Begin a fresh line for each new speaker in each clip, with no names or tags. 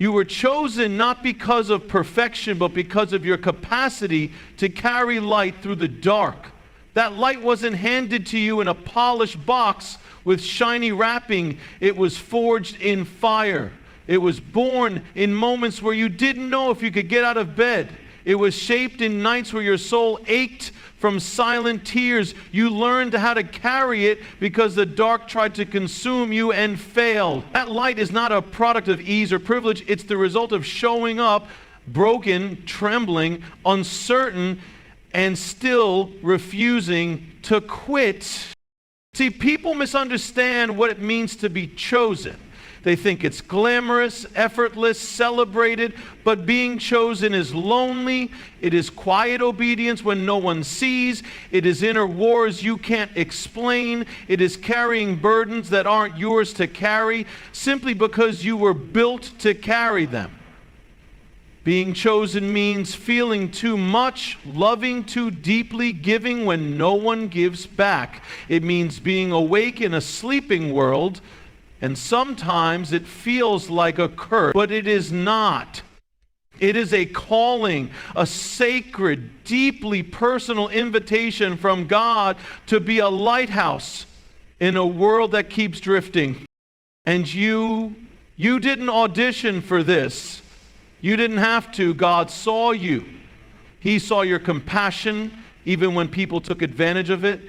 You were chosen not because of perfection, but because of your capacity to carry light through the dark. That light wasn't handed to you in a polished box with shiny wrapping. It was forged in fire. It was born in moments where you didn't know if you could get out of bed. It was shaped in nights where your soul ached from silent tears. You learned how to carry it because the dark tried to consume you and failed. That light is not a product of ease or privilege. It's the result of showing up broken, trembling, uncertain, and still refusing to quit. See, people misunderstand what it means to be chosen. They think it's glamorous, effortless, celebrated, but being chosen is lonely. It is quiet obedience when no one sees. It is inner wars you can't explain. It is carrying burdens that aren't yours to carry simply because you were built to carry them. Being chosen means feeling too much, loving too deeply, giving when no one gives back. It means being awake in a sleeping world. And sometimes it feels like a curse, but it is not. It is a calling, a sacred, deeply personal invitation from God to be a lighthouse in a world that keeps drifting. And you didn't audition for this. You didn't have to. God saw you. He saw your compassion, even when people took advantage of it.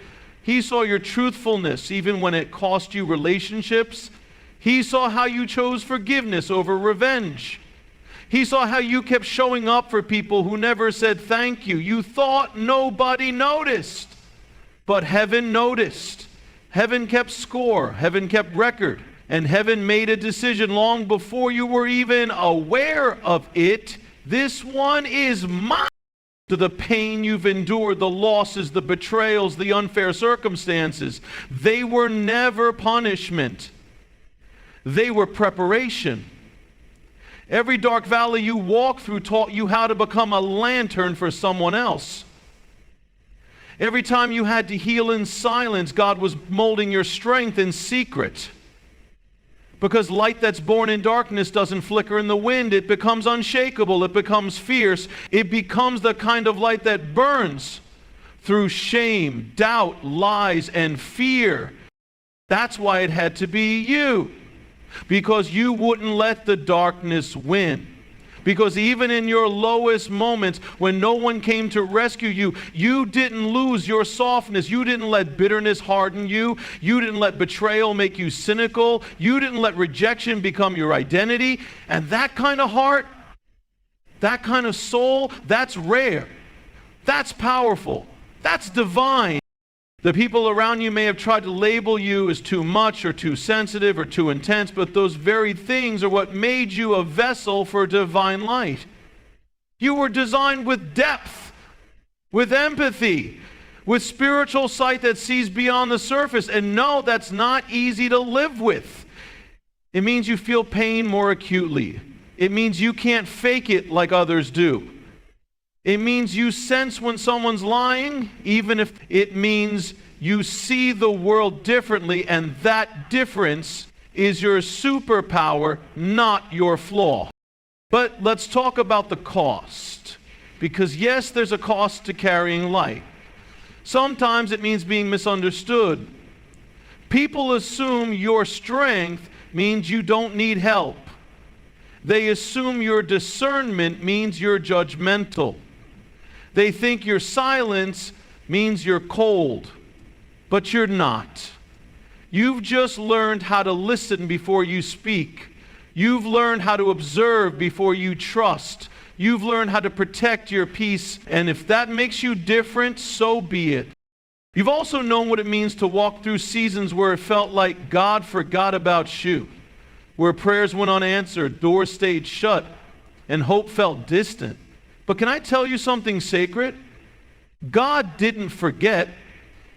He saw your truthfulness, even when it cost you relationships. He saw how you chose forgiveness over revenge. He saw how you kept showing up for people who never said thank you. You thought nobody noticed, but heaven noticed. Heaven kept score. Heaven kept record. And heaven made a decision long before you were even aware of it. This one is mine. To the pain you've endured, the losses, the betrayals, the unfair circumstances, they were never punishment. They were preparation. Every dark valley you walked through taught you how to become a lantern for someone else. Every time you had to heal in silence, God was molding your strength in secret. Because light that's born in darkness doesn't flicker in the wind. It becomes unshakable. It becomes fierce. It becomes the kind of light that burns through shame, doubt, lies, and fear. That's why it had to be you. Because you wouldn't let the darkness win. Because even in your lowest moments, when no one came to rescue you, you didn't lose your softness. You didn't let bitterness harden you. You didn't let betrayal make you cynical. You didn't let rejection become your identity. And that kind of heart, that kind of soul, that's rare. That's powerful. That's divine. The people around you may have tried to label you as too much or too sensitive or too intense, but those very things are what made you a vessel for divine light. You were designed with depth, with empathy, with spiritual sight that sees beyond the surface. And no, that's not easy to live with. It means you feel pain more acutely. It means you can't fake it like others do. It means you sense when someone's lying, even if it means you see the world differently, and that difference is your superpower, not your flaw. But let's talk about the cost. Because yes, there's a cost to carrying light. Sometimes it means being misunderstood. People assume your strength means you don't need help. They assume your discernment means you're judgmental. They think your silence means you're cold, but you're not. You've just learned how to listen before you speak. You've learned how to observe before you trust. You've learned how to protect your peace, and if that makes you different, so be it. You've also known what it means to walk through seasons where it felt like God forgot about you, where prayers went unanswered, doors stayed shut, and hope felt distant. But can I tell you something sacred? God didn't forget.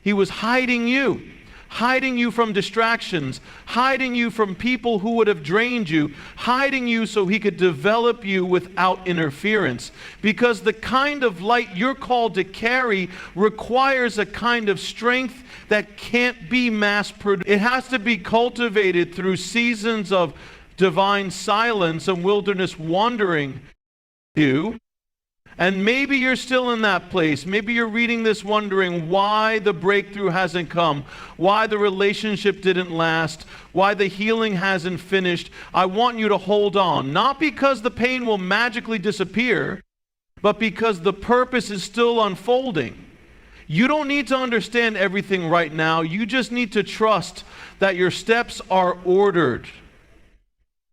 He was hiding you from distractions, hiding you from people who would have drained you, hiding you so he could develop you without interference. Because the kind of light you're called to carry requires a kind of strength that can't be mass produced. It has to be cultivated through seasons of divine silence and wilderness wandering you. And maybe you're still in that place. Maybe you're reading this wondering why the breakthrough hasn't come, why the relationship didn't last, why the healing hasn't finished. I want you to hold on, not because the pain will magically disappear, but because the purpose is still unfolding. You don't need to understand everything right now. You just need to trust that your steps are ordered,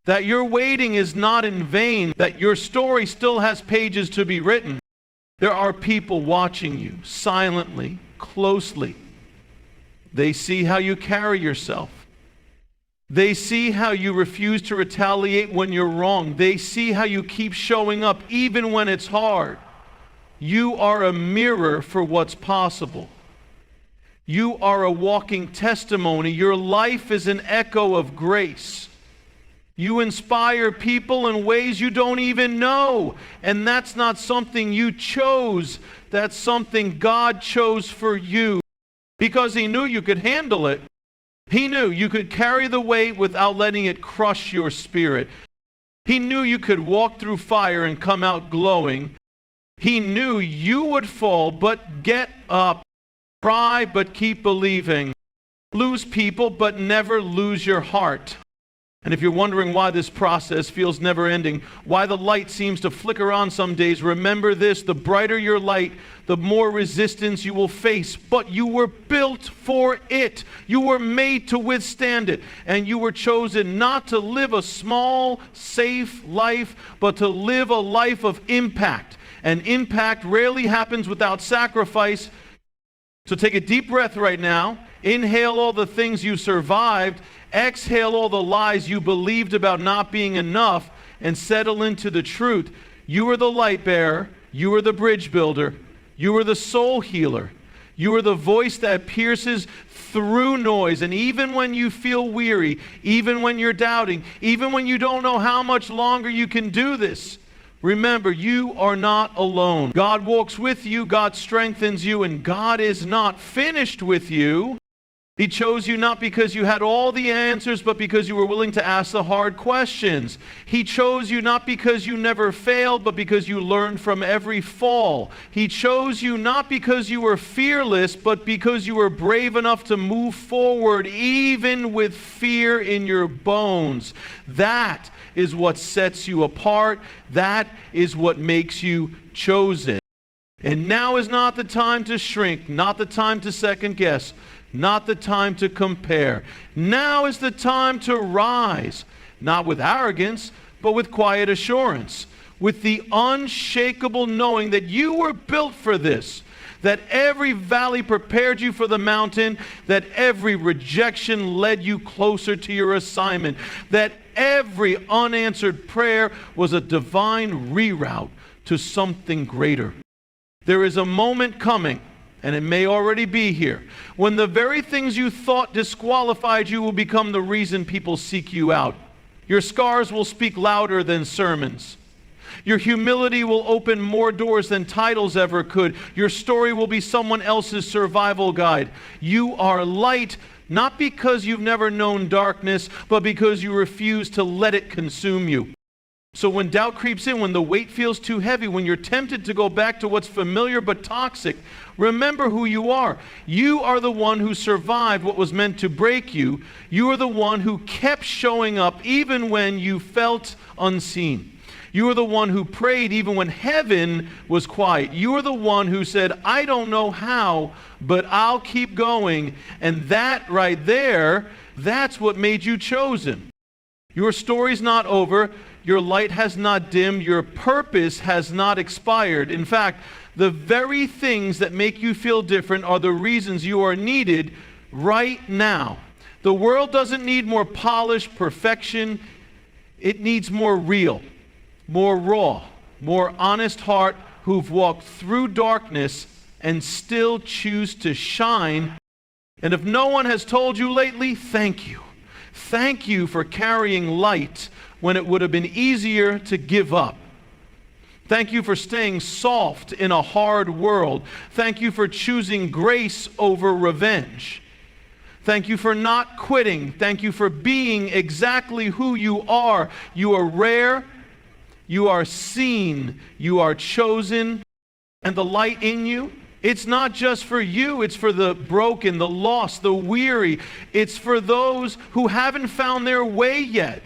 that your waiting is not in vain, that your story still has pages to be written. There are people watching you silently, closely. They see how you carry yourself. They see how you refuse to retaliate when you're wrong. They see how you keep showing up even when it's hard. You are a mirror for what's possible. You are a walking testimony. Your life is an echo of grace. You inspire people in ways you don't even know. And that's not something you chose. That's something God chose for you. Because He knew you could handle it. He knew you could carry the weight without letting it crush your spirit. He knew you could walk through fire and come out glowing. He knew you would fall, but get up. Cry, but keep believing. Lose people, but never lose your heart. And if you're wondering why this process feels never ending, why the light seems to flicker on some days, remember this: the brighter your light, the more resistance you will face. But you were built for it. You were made to withstand it. And you were chosen not to live a small, safe life, but to live a life of impact. And impact rarely happens without sacrifice. So take a deep breath right now. Inhale all the things you survived. Exhale all the lies you believed about not being enough, and settle into the truth. You are the light bearer. You are the bridge builder. You are the soul healer. You are the voice that pierces through noise. And even when you feel weary, even when you're doubting, even when you don't know how much longer you can do this, remember, you are not alone. God walks with you, God strengthens you, and God is not finished with you. He chose you not because you had all the answers, but because you were willing to ask the hard questions. He chose you not because you never failed, but because you learned from every fall. He chose you not because you were fearless, but because you were brave enough to move forward, even with fear in your bones. That is what sets you apart. That is what makes you chosen. And now is not the time to shrink, not the time to second guess, not the time to compare. Now is the time to rise, not with arrogance, but with quiet assurance, with the unshakable knowing that you were built for this, that every valley prepared you for the mountain, that every rejection led you closer to your assignment, that every unanswered prayer was a divine reroute to something greater. There is a moment coming, and it may already be here, when the very things you thought disqualified you will become the reason people seek you out. Your scars will speak louder than sermons. Your humility will open more doors than titles ever could. Your story will be someone else's survival guide. You are light, not because you've never known darkness, but because you refuse to let it consume you. So when doubt creeps in, when the weight feels too heavy, when you're tempted to go back to what's familiar but toxic, remember who you are. You are the one who survived what was meant to break you. You are the one who kept showing up even when you felt unseen. You are the one who prayed even when heaven was quiet. You are the one who said, I don't know how, but I'll keep going. And that right there, that's what made you chosen. Your story's not over. Your light has not dimmed. Your purpose has not expired. In fact, the very things that make you feel different are the reasons you are needed right now. The world doesn't need more polished perfection. It needs more real, more raw, more honest heart who've walked through darkness and still choose to shine. And if no one has told you lately, thank you. Thank you for carrying light when it would have been easier to give up. Thank you for staying soft in a hard world. Thank you for choosing grace over revenge. Thank you for not quitting. Thank you for being exactly who you are. You are rare. You are seen. You are chosen. And the light in you, it's not just for you. It's for the broken, the lost, the weary. It's for those who haven't found their way yet.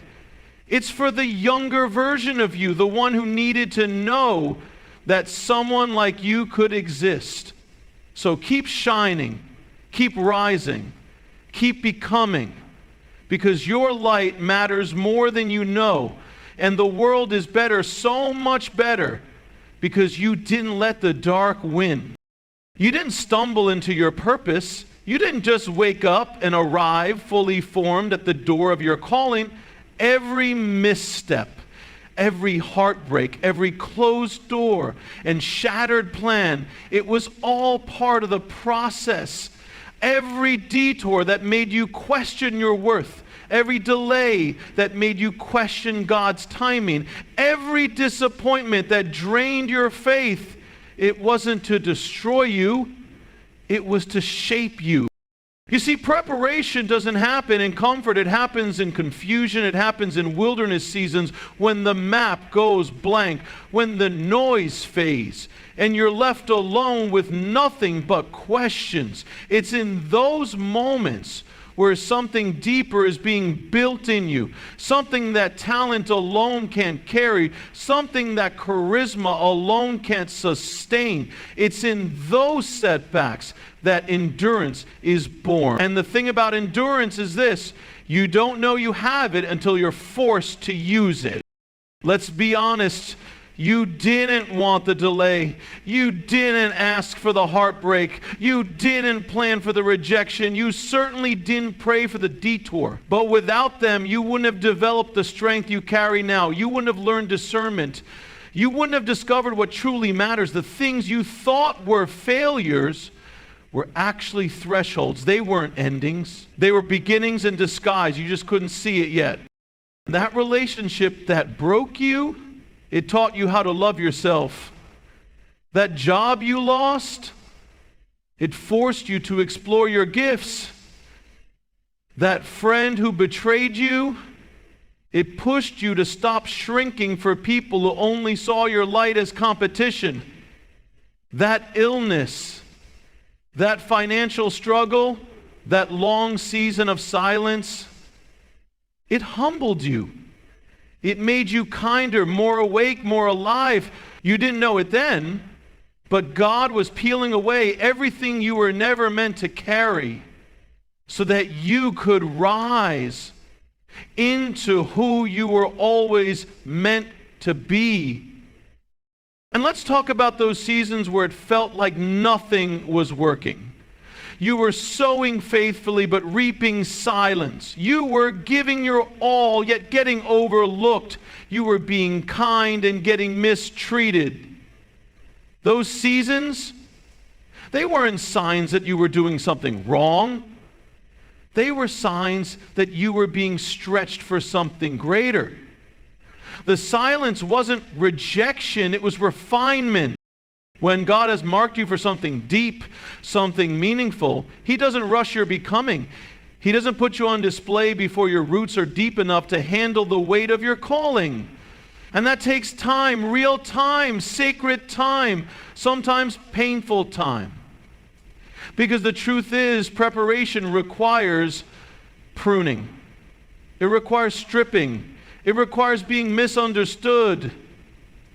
It's for the younger version of you, the one who needed to know that someone like you could exist. So keep shining. Keep rising. Keep becoming, because your light matters more than you know. And the world is better, so much better, because you didn't let the dark win. You didn't stumble into your purpose. You didn't just wake up and arrive fully formed at the door of your calling. Every misstep, every heartbreak, every closed door and shattered plan, it was all part of the process. Every detour that made you question your worth, every delay that made you question God's timing, every disappointment that drained your faith, it wasn't to destroy you, it was to shape you. You see, preparation doesn't happen in comfort. It happens in confusion. It happens in wilderness seasons when the map goes blank, when the noise fades, and you're left alone with nothing but questions. It's in those moments where something deeper is being built in you, something that talent alone can't carry, something that charisma alone can't sustain. It's in those setbacks that endurance is born. And the thing about endurance is this: you don't know you have it until you're forced to use it. Let's be honest. You didn't want the delay. You didn't ask for the heartbreak. You didn't plan for the rejection. You certainly didn't pray for the detour. But without them, you wouldn't have developed the strength you carry now. You wouldn't have learned discernment. You wouldn't have discovered what truly matters. The things you thought were failures were actually thresholds. They weren't endings. They were beginnings in disguise. You just couldn't see it yet. That relationship that broke you, it taught you how to love yourself. That job you lost, it forced you to explore your gifts. That friend who betrayed you, it pushed you to stop shrinking for people who only saw your light as competition. That illness, that financial struggle, that long season of silence, it humbled you. It made you kinder, more awake, more alive. You didn't know it then, but God was peeling away everything you were never meant to carry so that you could rise into who you were always meant to be. And let's talk about those seasons where it felt like nothing was working. You were sowing faithfully but reaping silence. You were giving your all yet getting overlooked. You were being kind and getting mistreated. Those seasons, they weren't signs that you were doing something wrong. They were signs that you were being stretched for something greater. The silence wasn't rejection, it was refinement. When God has marked you for something deep, something meaningful, He doesn't rush your becoming. He doesn't put you on display before your roots are deep enough to handle the weight of your calling. And that takes time, real time, sacred time, sometimes painful time. Because the truth is, preparation requires pruning. It requires stripping. It requires being misunderstood.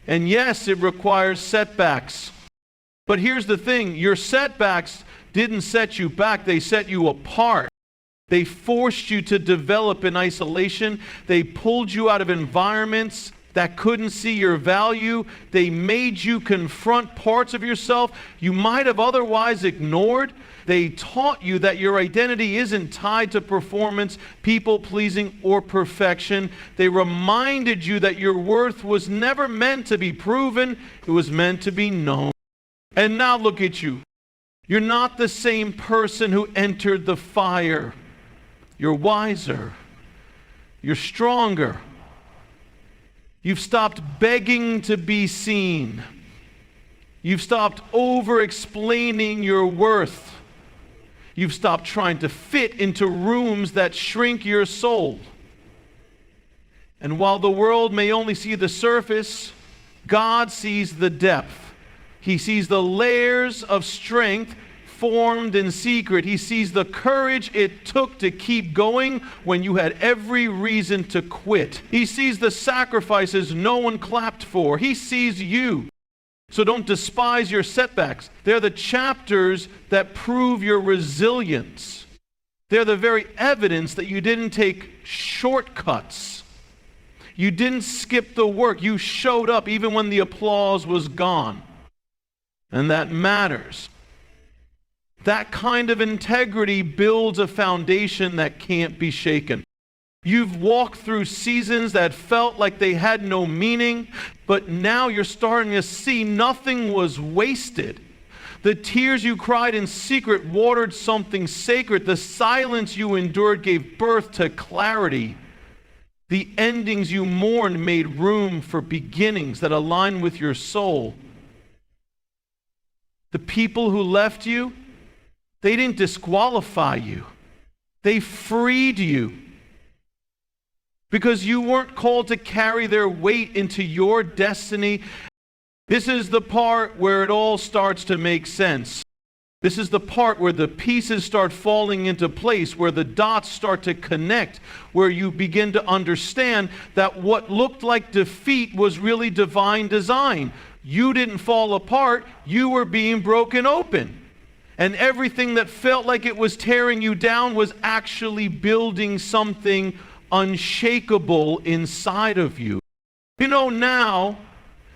And yes, it requires setbacks. But here's the thing, your setbacks didn't set you back, they set you apart. They forced you to develop in isolation. They pulled you out of environments that couldn't see your value. They made you confront parts of yourself you might have otherwise ignored. They taught you that your identity isn't tied to performance, people-pleasing, or perfection. They reminded you that your worth was never meant to be proven, it was meant to be known. And now look at you. You're not the same person who entered the fire. You're wiser. You're stronger. You've stopped begging to be seen. You've stopped over-explaining your worth. You've stopped trying to fit into rooms that shrink your soul. And while the world may only see the surface, God sees the depth. He sees the layers of strength formed in secret. He sees the courage it took to keep going when you had every reason to quit. He sees the sacrifices no one clapped for. He sees you. So don't despise your setbacks. They're the chapters that prove your resilience. They're the very evidence that you didn't take shortcuts. You didn't skip the work. You showed up even when the applause was gone. And that matters. That kind of integrity builds a foundation that can't be shaken. You've walked through seasons that felt like they had no meaning, but now you're starting to see nothing was wasted. The tears you cried in secret watered something sacred. The silence you endured gave birth to clarity. The endings you mourned made room for beginnings that align with your soul. The people who left you, they didn't disqualify you. They freed you. Because you weren't called to carry their weight into your destiny. This is the part where it all starts to make sense. This is the part where the pieces start falling into place, where the dots start to connect, where you begin to understand that what looked like defeat was really divine design. You didn't fall apart, you were being broken open. And everything that felt like it was tearing you down was actually building something unshakable inside of you. You know now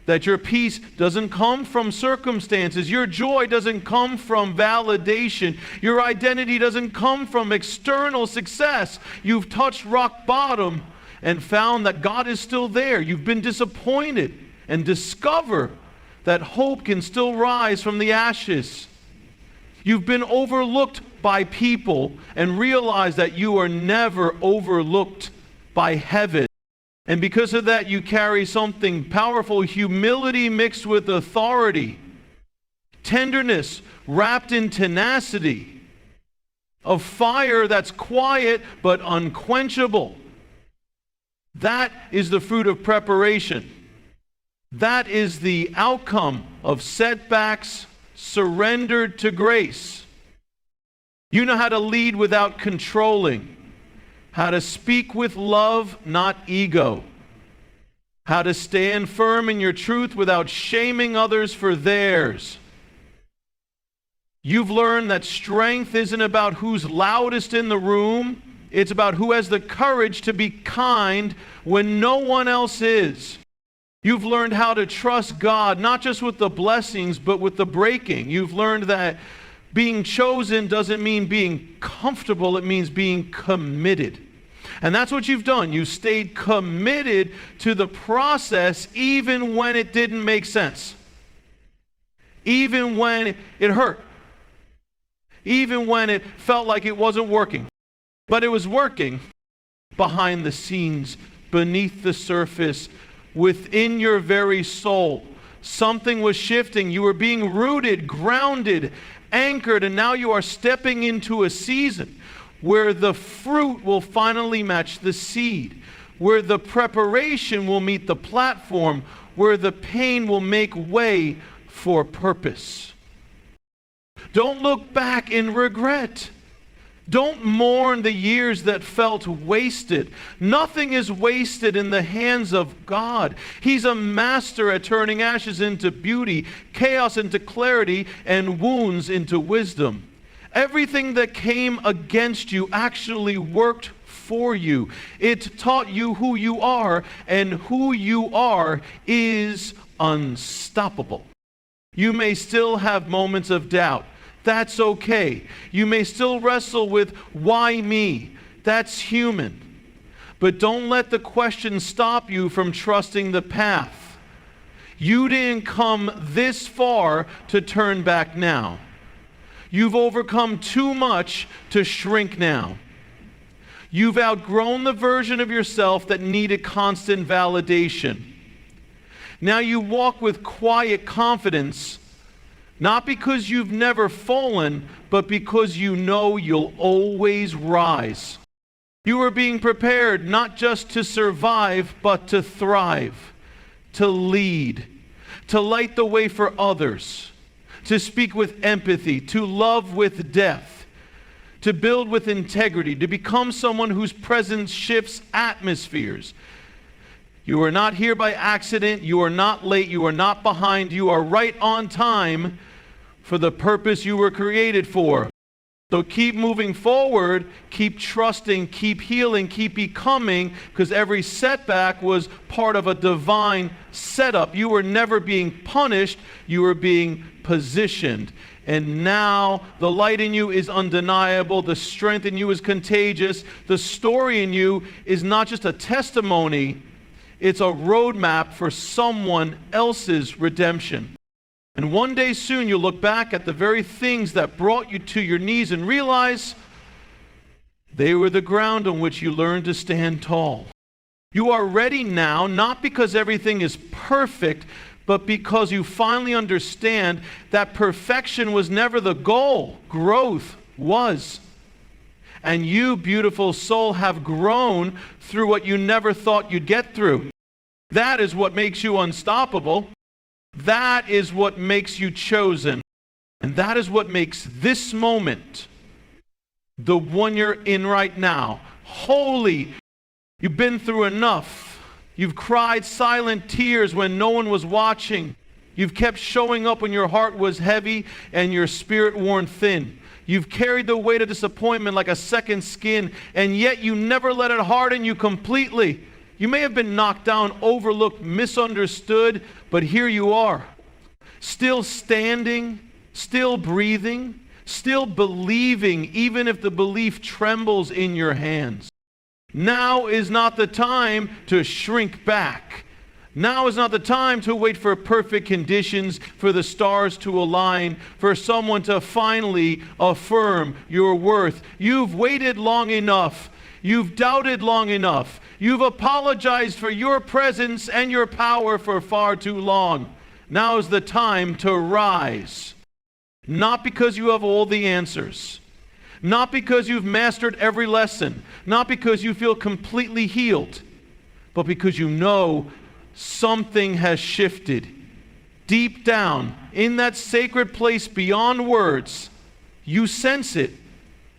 that your peace doesn't come from circumstances. Your joy doesn't come from validation. Your identity doesn't come from external success. You've touched rock bottom and found that God is still there. You've been disappointed and discover that hope can still rise from the ashes. You've been overlooked by people and realize that you are never overlooked by heaven. And because of that, you carry something powerful, humility mixed with authority, tenderness wrapped in tenacity, a fire that's quiet but unquenchable. That is the fruit of preparation. That is the outcome of setbacks surrendered to grace. You know how to lead without controlling, how to speak with love, not ego, how to stand firm in your truth without shaming others for theirs. You've learned that strength isn't about who's loudest in the room. It's about who has the courage to be kind when no one else is. You've learned how to trust God, not just with the blessings, but with the breaking. You've learned that being chosen doesn't mean being comfortable, it means being committed. And that's what you've done. You stayed committed to the process even when it didn't make sense. Even when it hurt. Even when it felt like it wasn't working. But it was working behind the scenes, beneath the surface, within your very soul. Something was shifting. You were being rooted, grounded, anchored, and now you are stepping into a season where the fruit will finally match the seed, where the preparation will meet the platform, where the pain will make way for purpose. Don't look back in regret. Don't mourn the years that felt wasted. Nothing is wasted in the hands of God. He's a master at turning ashes into beauty, chaos into clarity, and wounds into wisdom. Everything that came against you actually worked for you. It taught you who you are, and who you are is unstoppable. You may still have moments of doubt. That's okay. You may still wrestle with, why me? That's human. But don't let the question stop you from trusting the path. You didn't come this far to turn back now. You've overcome too much to shrink now. You've outgrown the version of yourself that needed constant validation. Now you walk with quiet confidence, Not because you've never fallen, but because you know you'll always rise. You are being prepared not just to survive, but to thrive, to lead, to light the way for others, to speak with empathy, to love with depth, to build with integrity, to become someone whose presence shifts atmospheres. You are not here by accident. You are not late. You are not behind. You are right on time for the purpose you were created for. So keep moving forward, keep trusting, keep healing, keep becoming, because every setback was part of a divine setup. You were never being punished. You were being positioned. And now the light in you is undeniable. The strength in you is contagious. The story in you is not just a testimony. It's a roadmap for someone else's redemption. And one day soon you'll look back at the very things that brought you to your knees and realize they were the ground on which you learned to stand tall. You are ready now, not because everything is perfect, but because you finally understand that perfection was never the goal. Growth was. And you, beautiful soul, have grown through what you never thought you'd get through. That is what makes you unstoppable. That is what makes you chosen. And that is what makes this moment, the one you're in right now, holy. You've been through enough. You've cried silent tears when no one was watching. You've kept showing up when your heart was heavy and your spirit worn thin. You've carried the weight of disappointment like a second skin, and yet you never let it harden you completely. You may have been knocked down, overlooked, misunderstood, but here you are, still standing, still breathing, still believing, even if the belief trembles in your hands. Now is not the time to shrink back. Now is not the time to wait for perfect conditions, for the stars to align, for someone to finally affirm your worth. You've waited long enough. You've doubted long enough. You've apologized for your presence and your power for far too long. Now is the time to rise. Not because you have all the answers. Not because you've mastered every lesson. Not because you feel completely healed. But because you know something has shifted. Deep down, in that sacred place beyond words, you sense it.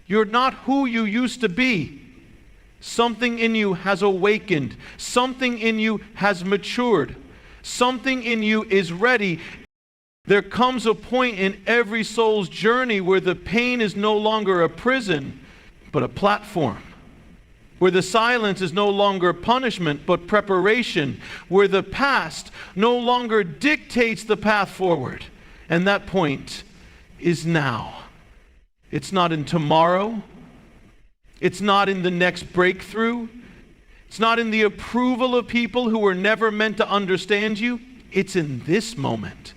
You're not who you used to be. Something in you has awakened. Something in you has matured. Something in you is ready. There comes a point in every soul's journey where the pain is no longer a prison, but a platform. Where the silence is no longer punishment, but preparation. Where the past no longer dictates the path forward. And that point is now. It's not in tomorrow. It's not in the next breakthrough. It's not in the approval of people who were never meant to understand you. It's in this moment.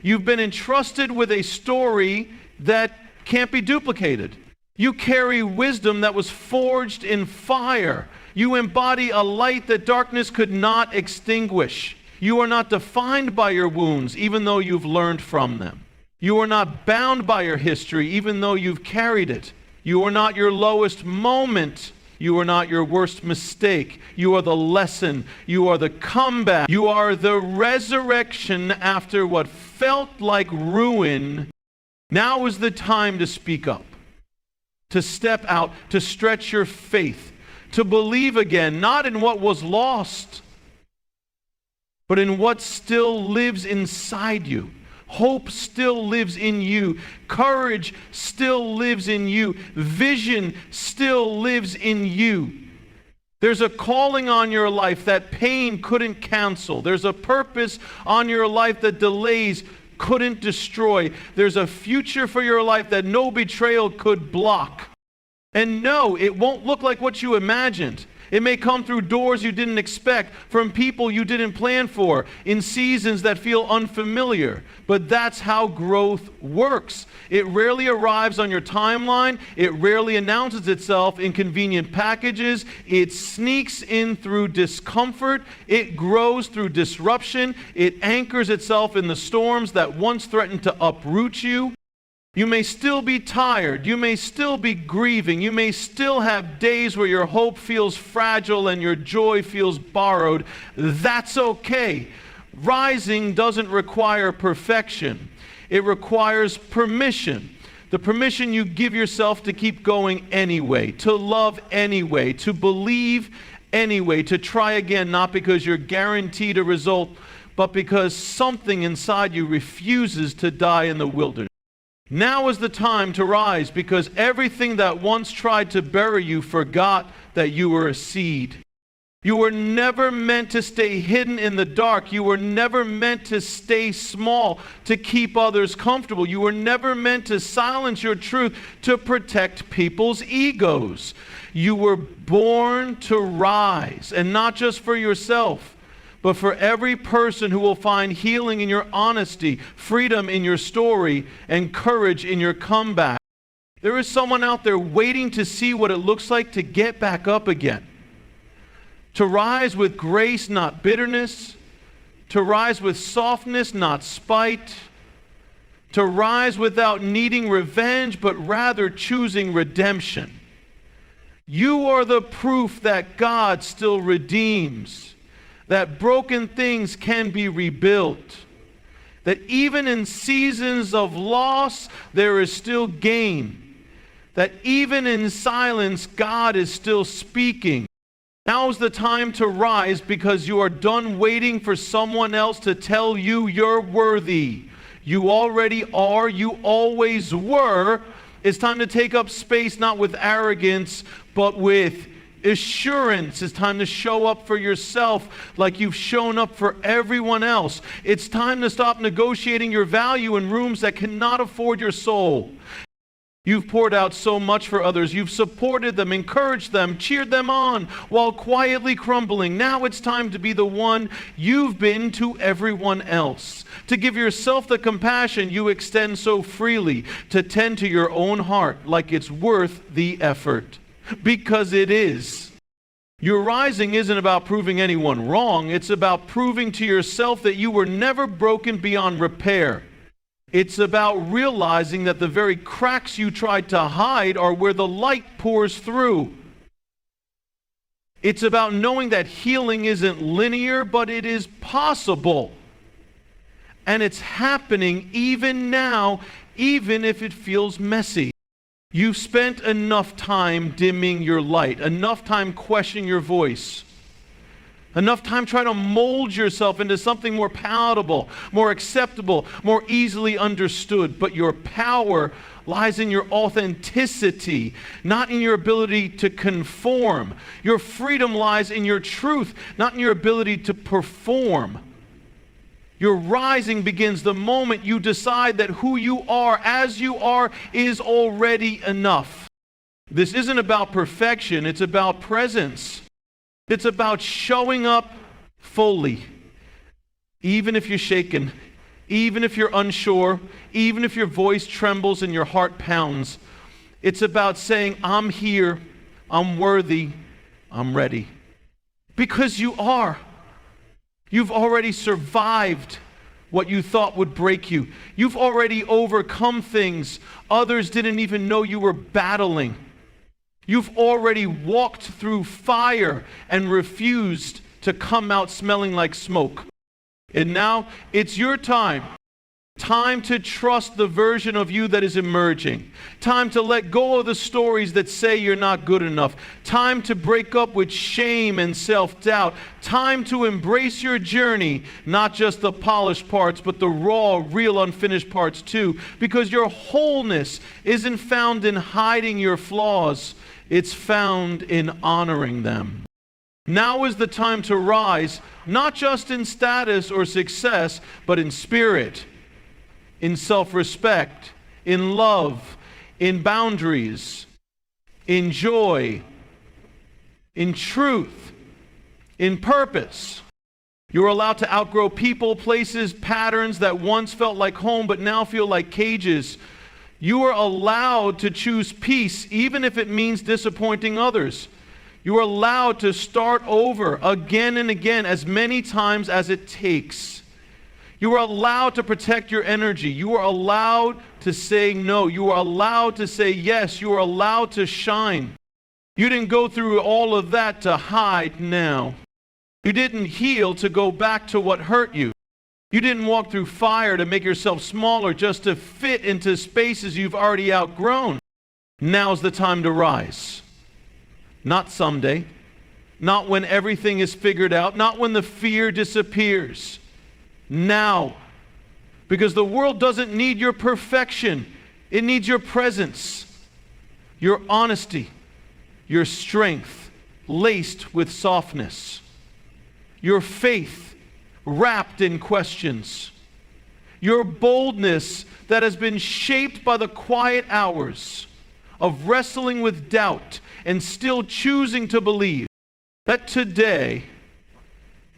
You've been entrusted with a story that can't be duplicated. You carry wisdom that was forged in fire. You embody a light that darkness could not extinguish. You are not defined by your wounds, even though you've learned from them. You are not bound by your history, even though you've carried it. You are not your lowest moment. You are not your worst mistake. You are the lesson. You are the comeback. You are the resurrection after what felt like ruin. Now is the time to speak up, to step out, to stretch your faith, to believe again, not in what was lost, but in what still lives inside you. Hope still lives in you. Courage still lives in you. Vision still lives in you. There's a calling on your life that pain couldn't cancel. There's a purpose on your life that delays couldn't destroy. There's a future for your life that no betrayal could block. And no, it won't look like what you imagined. It may come through doors you didn't expect, from people you didn't plan for, in seasons that feel unfamiliar. But that's how growth works. It rarely arrives on your timeline. It rarely announces itself in convenient packages. It sneaks in through discomfort. It grows through disruption. It anchors itself in the storms that once threatened to uproot you. You may still be tired. You may still be grieving. You may still have days where your hope feels fragile and your joy feels borrowed. That's okay. Rising doesn't require perfection. It requires permission. The permission you give yourself to keep going anyway, to love anyway, to believe anyway, to try again, not because you're guaranteed a result, but because something inside you refuses to die in the wilderness. Now is the time to rise, because everything that once tried to bury you forgot that you were a seed. You were never meant to stay hidden in the dark. You were never meant to stay small to keep others comfortable. You were never meant to silence your truth to protect people's egos. You were born to rise, and not just for yourself, but for every person who will find healing in your honesty, freedom in your story, and courage in your comeback. There is someone out there waiting to see what it looks like to get back up again. To rise with grace, not bitterness. To rise with softness, not spite. To rise without needing revenge, but rather choosing redemption. You are the proof that God still redeems. That broken things can be rebuilt. That even in seasons of loss, there is still gain. That even in silence, God is still speaking. Now is the time to rise, because you are done waiting for someone else to tell you you're worthy. You already are. You always were. It's time to take up space, not with arrogance, but with assurance. It's time to show up for yourself like you've shown up for everyone else. It's time to stop negotiating your value in rooms that cannot afford your soul. You've poured out so much for others. You've supported them, encouraged them, cheered them on while quietly crumbling. Now it's time to be the one you've been to everyone else. To give yourself the compassion you extend so freely. To tend to your own heart like it's worth the effort. Because it is. Your rising isn't about proving anyone wrong. It's about proving to yourself that you were never broken beyond repair. It's about realizing that the very cracks you tried to hide are where the light pours through. It's about knowing that healing isn't linear, but it is possible. And it's happening even now, even if it feels messy. You've spent enough time dimming your light, enough time questioning your voice, enough time trying to mold yourself into something more palatable, more acceptable, more easily understood. But your power lies in your authenticity, not in your ability to conform. Your freedom lies in your truth, not in your ability to perform. Your rising begins the moment you decide that who you are, as you are, is already enough. This isn't about perfection, it's about presence. It's about showing up fully. Even if you're shaken, even if you're unsure, even if your voice trembles and your heart pounds. It's about saying, I'm here, I'm worthy, I'm ready. Because you are. You've already survived what you thought would break you. You've already overcome things others didn't even know you were battling. You've already walked through fire and refused to come out smelling like smoke. And now it's your time. Time to trust the version of you that is emerging. Time to let go of the stories that say you're not good enough. Time to break up with shame and self-doubt. Time to embrace your journey, not just the polished parts, but the raw, real, unfinished parts too. Because your wholeness isn't found in hiding your flaws. It's found in honoring them. Now is the time to rise, not just in status or success, but in spirit, in self-respect, in love, in boundaries, in joy, in truth, in purpose. You are allowed to outgrow people, places, patterns that once felt like home but now feel like cages. You are allowed to choose peace even if it means disappointing others. You are allowed to start over again and again as many times as it takes. You are allowed to protect your energy. You are allowed to say no. You are allowed to say yes. You are allowed to shine. You didn't go through all of that to hide now. You didn't heal to go back to what hurt you. You didn't walk through fire to make yourself smaller just to fit into spaces you've already outgrown. Now's the time to rise. Not someday. Not when everything is figured out. Not when the fear disappears. Now. Because the world doesn't need your perfection. It needs your presence, your honesty, your strength, laced with softness, your faith wrapped in questions, your boldness that has been shaped by the quiet hours of wrestling with doubt and still choosing to believe. Let today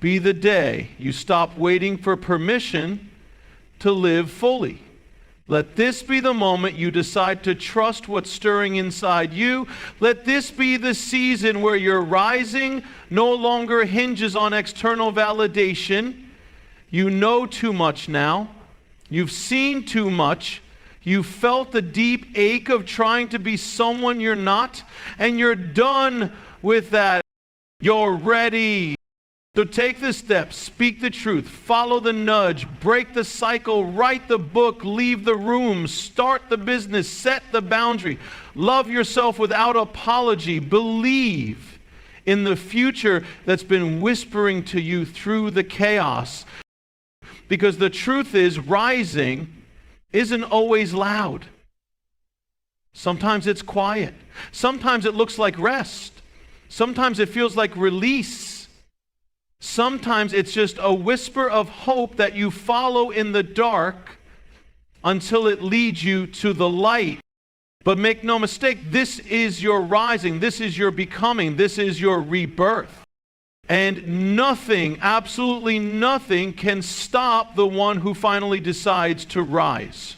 be the day you stop waiting for permission to live fully. Let this be the moment you decide to trust what's stirring inside you. Let this be the season where your rising no longer hinges on external validation. You know too much now. You've seen too much. You felt the deep ache of trying to be someone you're not, and you're done with that. You're ready. So take the steps, speak the truth, follow the nudge, break the cycle, write the book, leave the room, start the business, set the boundary, love yourself without apology, believe in the future that's been whispering to you through the chaos. Because the truth is, rising isn't always loud. Sometimes it's quiet. Sometimes it looks like rest. Sometimes it feels like release. Sometimes it's just a whisper of hope that you follow in the dark until it leads you to the light. But make no mistake, this is your rising, this is your becoming, this is your rebirth. And nothing, absolutely nothing, can stop the one who finally decides to rise.